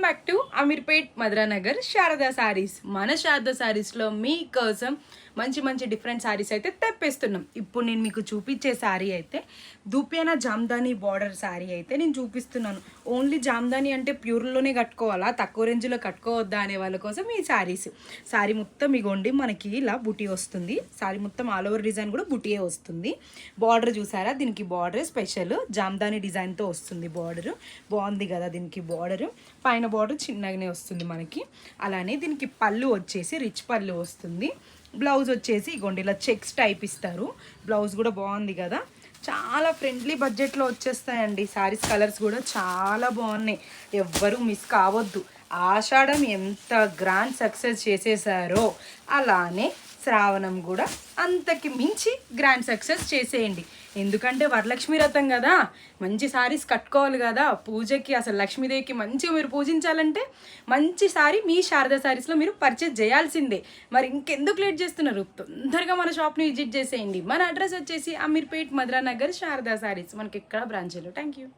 Back to Ameerpet Madhuranagar Sharada saris. మన శారదా సారీస్లో మీకోసం మంచి మంచి డిఫరెంట్ సారీస్ అయితే తెప్పిస్తున్నాం. ఇప్పుడు నేను మీకు చూపించే సారీ అయితే దూపియానా జామ్దాని బార్డర్ సారీ అయితే నేను చూపిస్తున్నాను. ఓన్లీ జామ్దాని అంటే ప్యూర్లోనే కట్టుకోవాలా, తక్కువ రేంజ్లో కట్టుకోవద్దా అనే వాళ్ళ కోసం ఈ సారీస్. సారీ మొత్తం ఇగోండి, మనకి ఇలా బుటీ వస్తుంది. సారీ మొత్తం ఆల్ ఓవర్ డిజైన్ కూడా బుటీయే వస్తుంది. బార్డర్ చూసారా, దీనికి బార్డర్ స్పెషల్ జామ్దాని డిజైన్తో వస్తుంది. బార్డర్ బాగుంది కదా, దీనికి బార్డర్ పైన బార్డర్ చిన్నగానే వస్తుంది మనకి. అలానే దీనికి పళ్ళు వచ్చేసి రిచ్ పళ్ళు వస్తుంది. బ్లౌజ్ వచ్చేసి ఇగోండి ఇలా చెక్స్ టైప్ ఇస్తారు. బ్లౌజ్ కూడా బాగుంది కదా, చాలా ఫ్రెండ్లీ బడ్జెట్లో వచ్చేస్తాయండి. సారీస్ కలర్స్ కూడా చాలా బాగున్నాయి, ఎవ్వరూ మిస్ కావద్దు. ఆషాఢం ఎంత గ్రాండ్ సక్సెస్ చేసేసారో అలానే శ్రావణం కూడా అంతకి మించి గ్రాండ్ సక్సెస్ చేసేయండి. ఎందుకంటే వరలక్ష్మి వ్రతం కదా, మంచి సారీస్ కట్టుకోవాలి కదా పూజకి. అసలు లక్ష్మీదేవికి మంచిగా మీరు పూజించాలంటే మంచి సారీ మీ శారదా సారీస్లో మీరు పర్చేజ్ చేయాల్సిందే. మరి ఇంకెందుకు లేట్ చేస్తున్నారు, తొందరగా మన షాప్ని విజిట్ చేసేయండి. మన అడ్రస్ వచ్చేసి అమీర్పేట్ మధురానగర్ శారదా సారీస్, మనకి ఎక్కడ బ్రాంచ్లో. Thank you.